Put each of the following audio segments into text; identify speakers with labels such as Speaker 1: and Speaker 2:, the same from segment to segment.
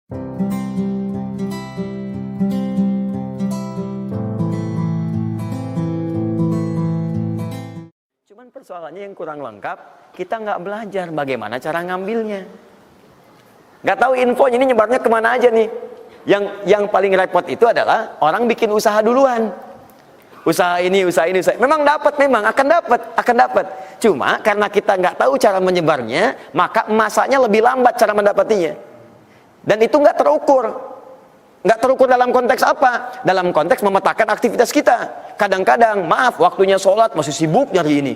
Speaker 1: Cuman persoalannya yang kurang lengkap, kita nggak belajar bagaimana cara ngambilnya. Nggak tahu infonya ini nyebarnya kemana aja nih. Yang paling repot itu adalah orang bikin usaha duluan. Usaha ini. Memang akan dapat. Cuma karena kita nggak tahu cara menyebarnya, maka masanya lebih lambat cara mendapatinya. Dan itu nggak terukur. Nggak terukur dalam konteks apa? Dalam konteks memetakan aktivitas kita. Kadang-kadang, maaf, waktunya sholat masih sibuk nyari ini.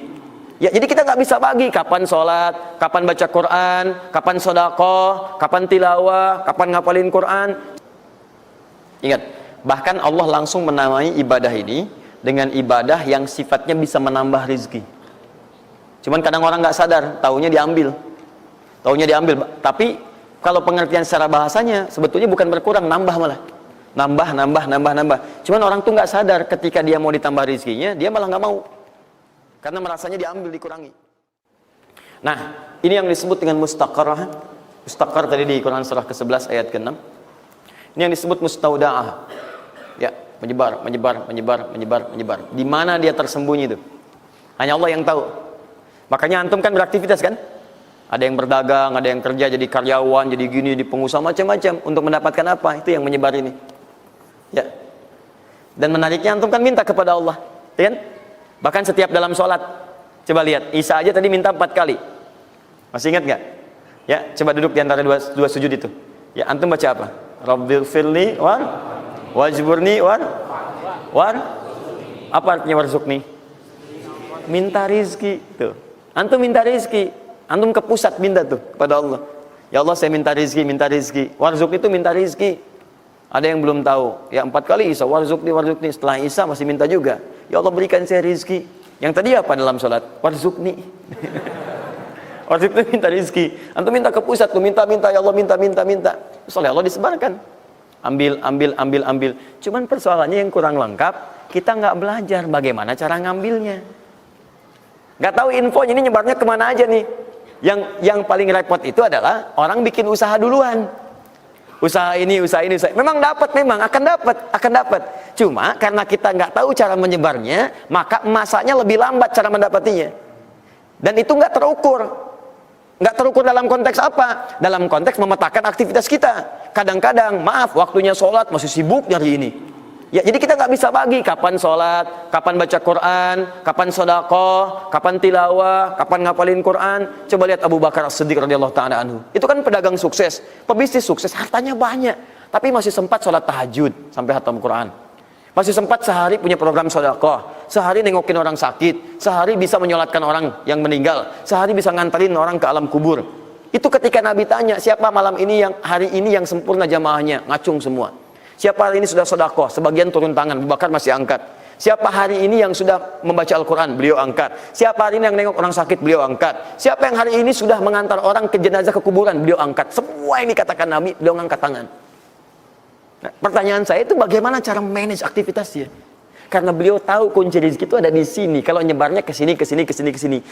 Speaker 1: Ya, jadi kita nggak bisa bagi kapan sholat, kapan baca Quran, kapan sedekah, kapan tilawah, kapan ngapalin Quran. Ingat, bahkan Allah langsung menamai ibadah ini dengan ibadah yang sifatnya bisa menambah rezeki. Cuman kadang orang nggak sadar, taunya diambil. Tapi kalau pengertian secara bahasanya sebetulnya bukan berkurang, nambah malah. Nambah. Cuman orang tuh nggak sadar ketika dia mau ditambah rezekinya, dia malah nggak mau. Karena merasanya diambil, dikurangi. Nah, ini yang disebut dengan mustaqarrah. Mustaqar tadi di Quran surah ke-11 ayat ke-6. Ini yang disebut mustauda'ah. Ya, menyebar. Di mana dia tersembunyi itu? Hanya Allah yang tahu. Makanya antum kan beraktivitas kan? Ada yang berdagang, ada yang kerja jadi karyawan, jadi gini, di pengusaha macam-macam untuk mendapatkan apa? Itu yang menyebar ini. Ya. Dan menariknya antum kan minta kepada Allah, ya kan? Bahkan setiap dalam sholat. Coba lihat, Isa aja tadi minta 4 kali. Masih ingat nggak? Ya, coba duduk di antara dua sujud itu. Ya, antum baca apa? Rabbighfirli wajburni apa artinya warzuqni? Minta rizki tuh. Antum minta rizki, antum ke pusat minta tuh kepada Allah. Ya Allah, saya minta rizki. Warzuq itu minta rizki. Ada yang belum tahu. Ya 4 kali Isa warzuqni. Setelah Isa masih minta juga. Ya Allah, berikan saya rizki. Yang tadi apa dalam sholat? Warzuqni. Warzuq itu minta rizki. Antum minta ke pusat tuh, minta. Ya Allah, minta. Soalnya Allah disebarkan. Ambil. Cuman persoalannya yang kurang lengkap, kita nggak belajar bagaimana cara ngambilnya. Nggak tahu infonya ini nyebarnya kemana aja nih. Yang paling repot itu adalah orang bikin usaha duluan. Usaha ini. Memang akan dapat. Cuma karena kita nggak tahu cara menyebarnya, maka masanya lebih lambat cara mendapatinya. Dan itu nggak terukur. Nggak terukur dalam konteks apa? Dalam konteks memetakan aktivitas kita. Kadang-kadang, maaf, waktunya sholat masih sibuk nyari ini. Ya, jadi kita nggak bisa bagi kapan sholat, kapan baca Quran, kapan sedekah, kapan tilawah, kapan ngapalin Quran. Coba lihat Abu Bakar As-Siddiq radhiyallahu ta'ala anhu. Itu kan pedagang sukses, pebisnis sukses, hartanya banyak, tapi masih sempat sholat tahajud sampai khatam Quran. Masih sempat sehari punya program sedekah, sehari nengokin orang sakit, sehari bisa menyolatkan orang yang meninggal, sehari bisa nganterin orang ke alam kubur. Itu ketika Nabi tanya, siapa malam ini hari ini yang sempurna jamaahnya, ngacung semua. Siapa hari ini sudah sedekah, sebagian turun tangan, Abu Bakar masih angkat. Siapa hari ini yang sudah membaca Al-Quran, beliau angkat. Siapa hari ini yang nengok orang sakit, beliau angkat. Siapa yang hari ini sudah mengantar orang ke jenazah ke kuburan, beliau angkat. Semua ini katakan Nabi, beliau angkat tangan. Nah, pertanyaan saya itu bagaimana cara manage aktivitasnya? Karena beliau tahu kunci rezeki itu ada di sini. Kalau nyebarnya ke sini.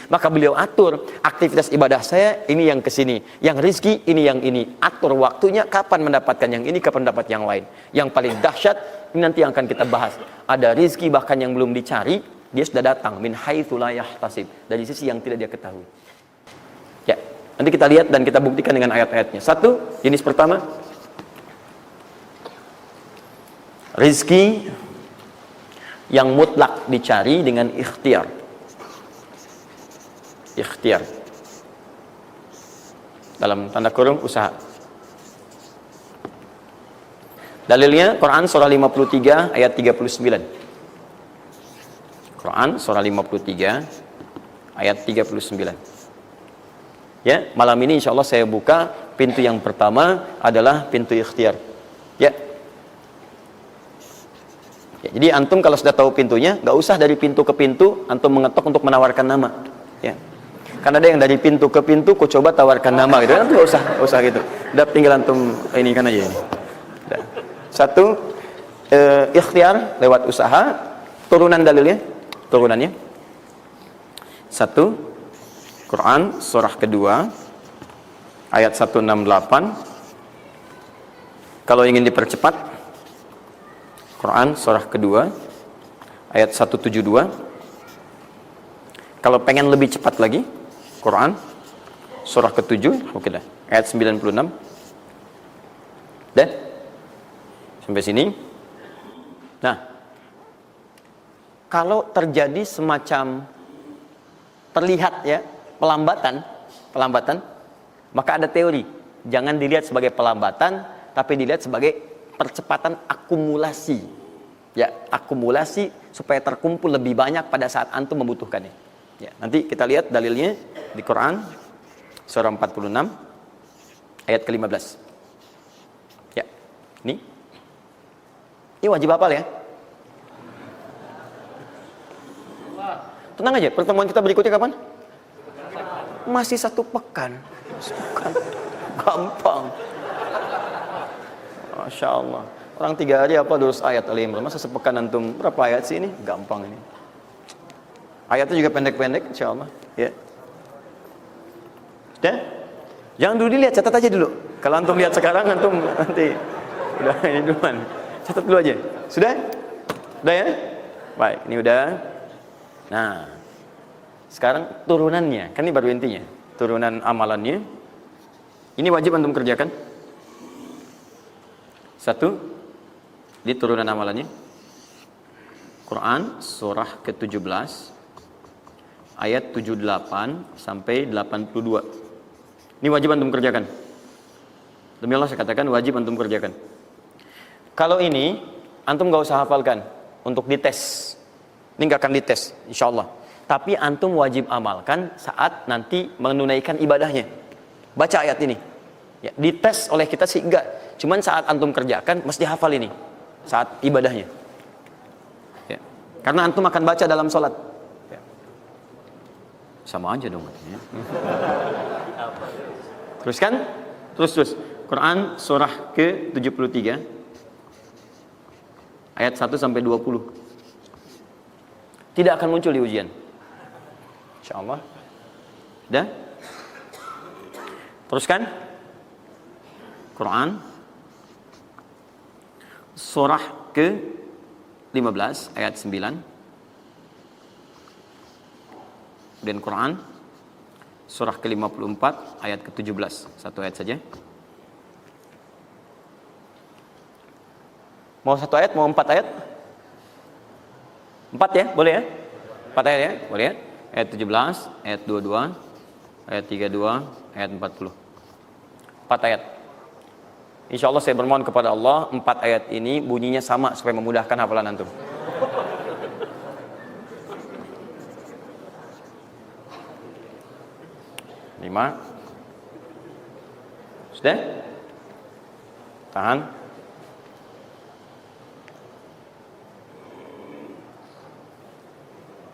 Speaker 1: Maka beliau atur aktivitas ibadah saya ini yang ke sini. Yang rezeki ini yang ini. Atur waktunya kapan mendapatkan yang ini, kapan mendapat yang lain. Yang paling dahsyat ini nanti yang akan kita bahas. Ada rezeki bahkan yang belum dicari, dia sudah datang min haitsu la yahtasib, dari sisi yang tidak dia ketahui. Ya, nanti kita lihat dan kita buktikan dengan ayat-ayatnya. Satu, jenis pertama, rezeki yang mutlak dicari dengan ikhtiar. Ikhtiar dalam tanda kurung usaha. Dalilnya Quran surah 53 ayat 39. Quran surah 53 ayat 39. Ya, malam ini insya Allah saya buka pintu yang pertama adalah pintu ikhtiar. Ya. Ya, jadi antum kalau sudah tahu pintunya, nggak usah dari pintu ke pintu antum mengetok untuk menawarkan nama. Ya. Karena ada yang dari pintu ke pintu, kok coba tawarkan nama gitu. Antum nggak usah gitu. Udah tinggal antum ini kan aja ini. Udah. Satu, ikhtiar lewat usaha. Turunan dalilnya, turunannya. Satu, Quran surah kedua ayat 168. Kalau ingin dipercepat, Quran surah kedua ayat 172. Kalau pengen lebih cepat lagi, Quran surah ke-7, oke dah, ayat 96. Dah? Sampai sini. Nah, kalau terjadi semacam terlihat ya pelambatan, maka ada teori, jangan dilihat sebagai pelambatan, tapi dilihat sebagai percepatan akumulasi. Ya, akumulasi supaya terkumpul lebih banyak pada saat antum membutuhkannya. Ya, nanti kita lihat dalilnya di Quran surah 46 ayat ke-15. Ya, ini wajib hafal ya. Tenang aja, pertemuan kita berikutnya kapan? Masih 1 pekan. Gampang. Masya Allah. Orang 3 hari apa 200 ayat Al-Imran. Masa sepekan antum berapa ayat sih ini? Gampang ini. Ayatnya juga pendek-pendek, insya Allah. Ya. Dan jangan dulu dilihat, catat aja dulu. Kalau antum lihat sekarang, antum nanti udah ini duluan. Catat dulu aja. Sudah? Udah ya? Baik, ini udah. Nah, sekarang turunannya, kan ini baru intinya. Turunan amalannya. Ini wajib antum kerjakan. 1, di turunan amalannya. Quran surah ke-17 ayat 78 sampai 82. Ini wajib antum kerjakan. Demi Allah saya katakan wajib antum kerjakan. Kalau ini antum gak usah hafalkan untuk dites. Ini gak akan dites insyaallah. Tapi antum wajib amalkan saat nanti menunaikan ibadahnya. Baca ayat ini. Ya, dites oleh kita sih enggak. Cuman saat antum kerjakan mesti hafal ini saat ibadahnya. Ya. Karena antum akan baca dalam sholat. Ya. Sama aja dong. Ya. Teruskan. Terus. Quran surah ke-73 ayat 1 sampai 20. Tidak akan muncul di ujian. Insyaallah. Dah? Teruskan. Quran surah ke-15 ayat 9. Dan Quran surah ke-54 ayat ke-17. 1 ayat saja. Mau 1 ayat, mau 4 ayat? 4 ya, boleh ya? 4 ayat ya, boleh ya? Ayat 17, ayat 22, ayat 32, ayat 40. 4 ayat. Insya Allah saya bermohon kepada Allah 4 ayat ini bunyinya sama supaya memudahkan hafalan antum. Lima. Sudah? Tahan.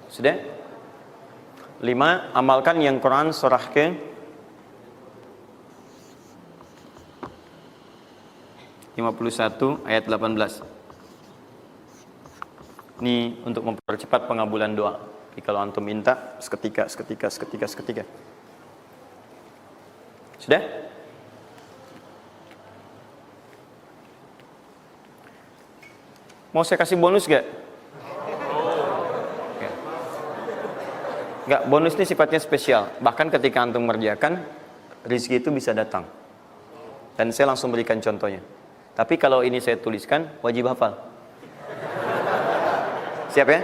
Speaker 1: Sudah? 5. Amalkan yang Quran surah ke 51 ayat 18. Ini untuk mempercepat pengabulan doa. Jadi kalau antum minta seketika. Sudah? Mau saya kasih bonus gak? Enggak, bonus ini sifatnya spesial. Bahkan ketika antum mengerjakan, rezeki itu bisa datang. Dan saya langsung berikan contohnya. Tapi kalau ini saya tuliskan, wajib hafal. Siap ya?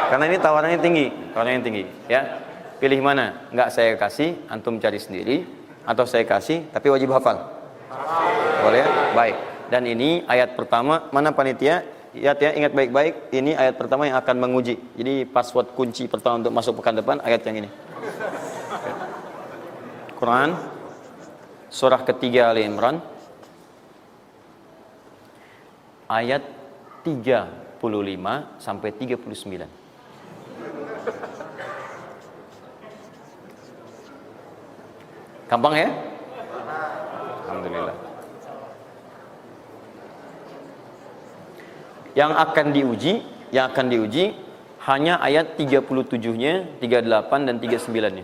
Speaker 1: Karena ini tawarannya tinggi, ya. Pilih mana? Enggak saya kasih, antum cari sendiri, atau saya kasih, tapi wajib hafal. Boleh ya? Baik. Dan ini ayat pertama, mana panitia? Lihat ya, ingat baik-baik, ini ayat pertama yang akan menguji. Jadi password kunci pertama untuk masuk pekan depan, ayat yang ini. Quran, surah ketiga Al-Imran, ayat 35 sampai 39. Gampang ya? Alhamdulillah. Yang akan diuji hanya ayat 37-nya, 38 dan 39-nya.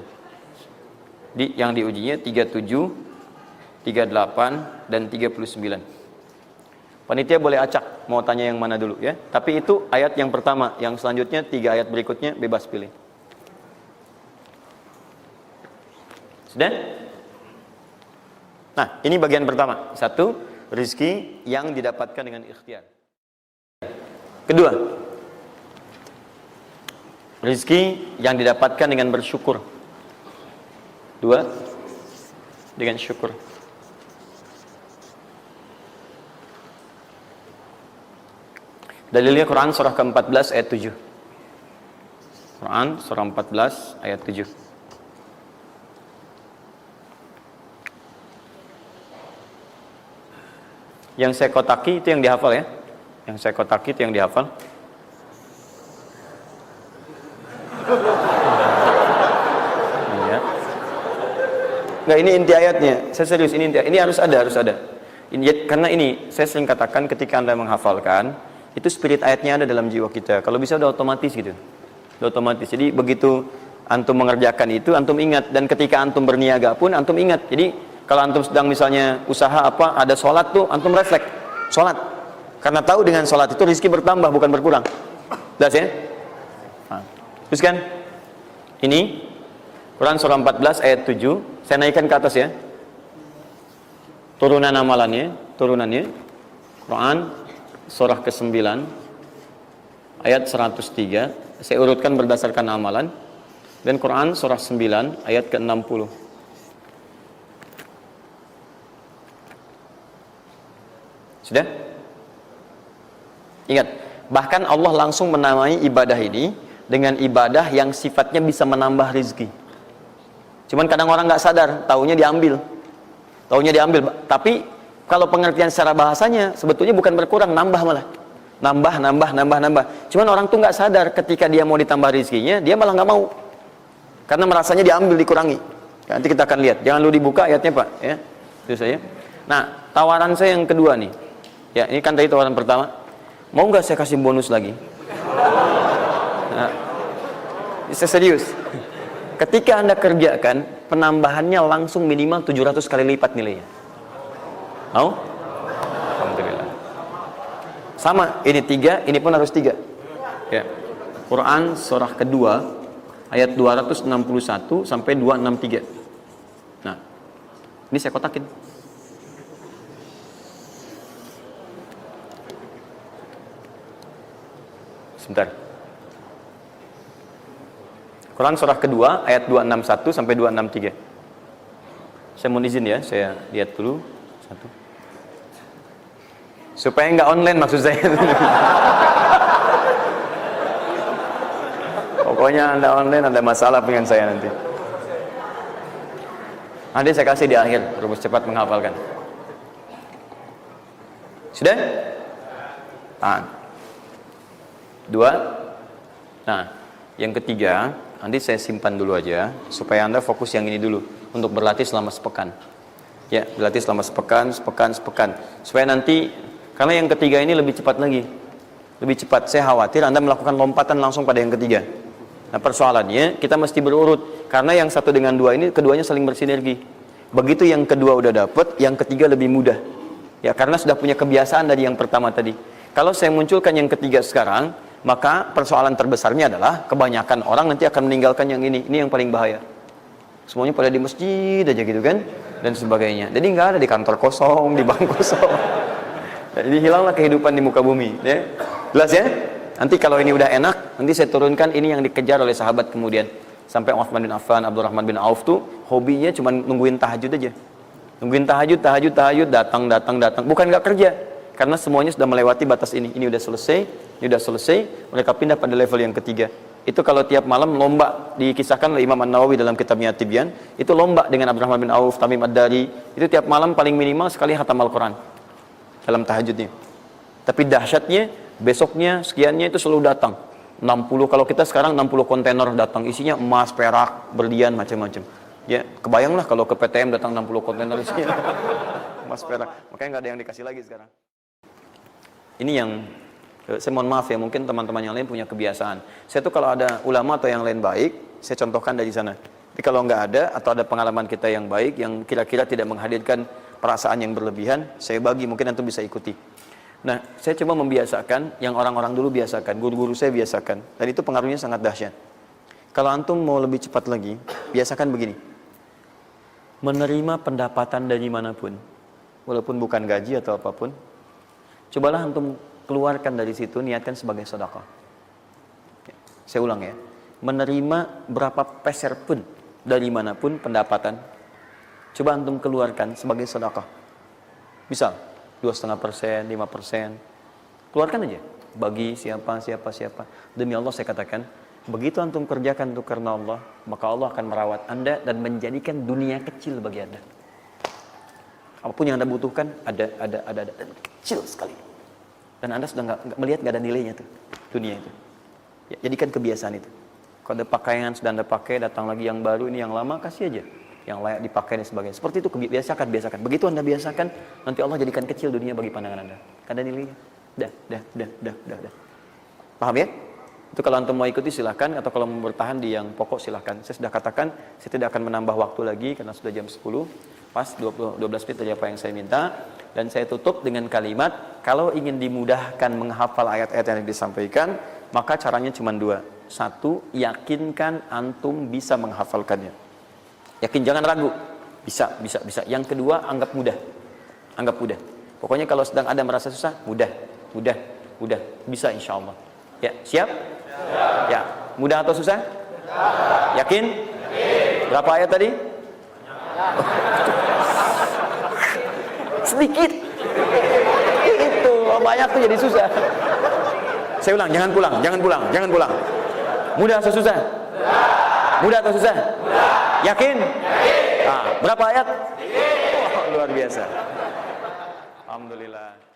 Speaker 1: Yang diujinya 37, 38, dan 39. Panitia boleh acak, mau tanya yang mana dulu ya. Tapi itu ayat yang pertama, yang selanjutnya 3 ayat berikutnya bebas pilih. Sudah? Nah, ini bagian pertama. 1, rizki yang didapatkan dengan ikhtiar. Kedua, rizki yang didapatkan dengan bersyukur. 2, dengan syukur. Dalilnya Quran surah ke-14 ayat 7. Quran surah 14 ayat 7. Yang saya kotaki itu yang dihafal ya. Yang saya kotaki itu yang dihafal. Ya. Enggak, ini inti ayatnya. Saya serius, ini inti. Ini harus ada. Ini, karena ini saya sering katakan ketika Anda menghafalkan, itu spirit ayatnya ada dalam jiwa kita. Kalau bisa udah otomatis gitu. Udah otomatis. Jadi begitu antum mengerjakan itu, antum ingat. Dan ketika antum berniaga pun, antum ingat. Jadi kalau antum sedang misalnya usaha apa, ada sholat tuh, antum refleks. Sholat. Karena tahu dengan sholat itu rezeki bertambah, bukan berkurang. Jelas ya? Nah. Terus kan? Ini, Quran surah 14 ayat 7. Saya naikkan ke atas ya. Turunannya. Quran surah ke-9 ayat 103. Saya urutkan berdasarkan amalan. Dan Quran surah 9 ayat ke-60. Sudah? Ingat, bahkan Allah langsung menamai ibadah ini dengan ibadah yang sifatnya bisa menambah rezeki. Cuman kadang orang nggak sadar, taunya diambil. Tapi kalau pengertian secara bahasanya sebetulnya bukan berkurang, nambah malah. Nambah. Cuman orang tuh nggak sadar ketika dia mau ditambah rezekinya, dia malah nggak mau. Karena merasanya diambil, dikurangi. Nanti kita akan lihat. Jangan lu dibuka ayatnya, Pak, ya. Itu saya. Nah, tawaran saya yang kedua nih. Ya, ini kan tadi tawaran pertama. Mau nggak saya kasih bonus lagi? Nah, saya serius. Ketika Anda kerjakan, penambahannya langsung minimal 700 kali lipat nilainya. Mau? Alhamdulillah. Sama, ini 3, ini pun harus 3. Ya. Quran surah kedua ayat 261 sampai 263. Nah, ini saya kotakin. Sebentar. Quran surah kedua ayat 261 sampai 263. Saya mohon izin ya, saya lihat dulu satu. Supaya nggak online maksud saya. Pokoknya Anda online ada masalah dengan saya nanti. Nanti saya kasih di akhir, rumus cepat menghafalkan. Sudah? Nah. 2. Nah, yang ketiga, nanti saya simpan dulu aja supaya Anda fokus yang ini dulu untuk berlatih selama sepekan. Ya, berlatih selama sepekan. Supaya nanti, karena yang ketiga ini lebih cepat lagi. Lebih cepat. Saya khawatir Anda melakukan lompatan langsung pada yang ketiga. Nah, persoalannya kita mesti berurut. Karena yang 1 dengan 2 ini keduanya saling bersinergi. Begitu yang kedua udah dapet, yang ketiga lebih mudah. Ya, karena sudah punya kebiasaan dari yang pertama tadi. Kalau saya munculkan yang ketiga sekarang, maka persoalan terbesarnya adalah kebanyakan orang nanti akan meninggalkan yang ini yang paling bahaya. Semuanya pada di masjid aja gitu kan, dan sebagainya. Jadi nggak ada di kantor kosong, di bank kosong. Jadi hilanglah kehidupan di muka bumi. Ya. Jelas ya? Nanti kalau ini udah enak, nanti saya turunkan ini yang dikejar oleh sahabat kemudian. Sampai Utsman bin Affan, Abdurrahman bin Auf tuh hobinya cuma nungguin tahajud aja. Nungguin tahajud, datang. Bukan nggak kerja. Karena semuanya sudah melewati batas ini. Ini udah selesai, mereka pindah pada level yang ketiga. Itu kalau tiap malam lomba, dikisahkan oleh Imam An-Nawawi dalam kitabnya At-Tibyan, itu lomba dengan Abdurrahman bin Auf, Tamim Ad-Dari, itu tiap malam paling minimal sekali khatam Al-Quran dalam tahajudnya. Tapi dahsyatnya, besoknya, sekiannya itu selalu datang. 60, kalau kita sekarang 60 kontainer datang, isinya emas, perak, berlian, macam-macam. Ya, kebayanglah kalau ke PTM datang 60 kontainer isinya emas, perak. Makanya nggak ada yang dikasih lagi sekarang. Ini yang saya mohon maaf ya, mungkin teman-teman yang lain punya kebiasaan. Saya tuh kalau ada ulama atau yang lain baik, saya contohkan dari sana. Tapi kalau nggak ada, atau ada pengalaman kita yang baik, yang kira-kira tidak menghadirkan perasaan yang berlebihan, saya bagi, mungkin antum bisa ikuti. Nah, saya coba membiasakan yang orang-orang dulu biasakan, guru-guru saya biasakan, dan itu pengaruhnya sangat dahsyat. Kalau antum mau lebih cepat lagi, biasakan begini. Menerima pendapatan dari manapun, walaupun bukan gaji atau apapun, cobalah antum keluarkan dari situ, niatkan sebagai sedekah. Saya ulang ya, menerima berapa peser pun dari manapun pendapatan, coba antum keluarkan sebagai sedekah. Misal 2,5%, 5%, keluarkan aja. Bagi siapa. Demi Allah saya katakan, begitu antum kerjakan itu karena Allah, maka Allah akan merawat anda dan menjadikan dunia kecil bagi anda. Apapun yang anda butuhkan, ada kecil sekali. Dan anda sudah nggak melihat, nggak ada nilainya tuh dunia itu. Ya, jadikan kebiasaan itu. Kalau ada pakaian sudah anda pakai, datang lagi yang baru, ini yang lama kasih aja, yang layak dipakai dan sebagainya. Seperti itu, biasakan. Begitu anda biasakan, nanti Allah jadikan kecil dunia bagi pandangan anda. Kan ada nilainya. Dah. Paham ya? Itu kalau antum mau ikuti silahkan, atau kalau mau bertahan di yang pokok silahkan. Saya sudah katakan, saya tidak akan menambah waktu lagi karena sudah jam 10. Pas 12 menit dari apa yang saya minta. Dan saya tutup dengan kalimat, kalau ingin dimudahkan menghafal ayat-ayat yang disampaikan, maka caranya cuma dua. Satu, yakinkan antum bisa menghafalkannya. Yakin, jangan ragu. Bisa. Yang kedua, anggap mudah. Pokoknya kalau sedang ada merasa susah, mudah. Bisa insya Allah. Ya, siap? Ya, mudah atau susah? Yakin? Berapa ayat tadi? Sedikit. Itu, banyak tuh jadi susah. Saya ulang, jangan pulang. Mudah atau susah? Mudah atau susah? Yakin? Nah, berapa ayat? Oh, luar biasa. Alhamdulillah.